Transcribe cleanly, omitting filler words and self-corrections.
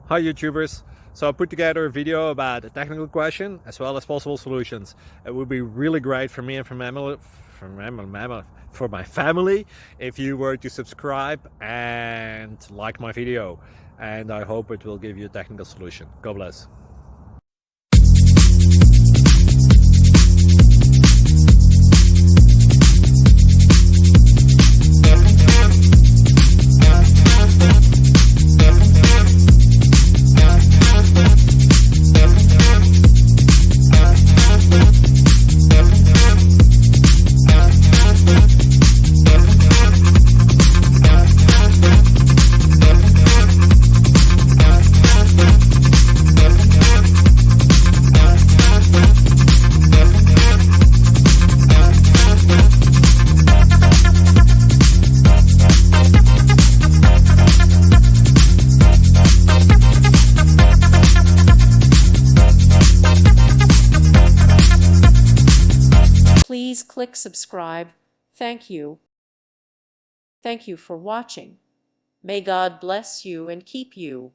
Hi YouTubers. So I put together a video about a technical question as well as possible solutions. It would be really great for me and for my family if you were to subscribe and like my video, and I hope it will give you a technical solution. God bless. Please click subscribe. Thank you. Thank you for watching. May God bless you and keep you.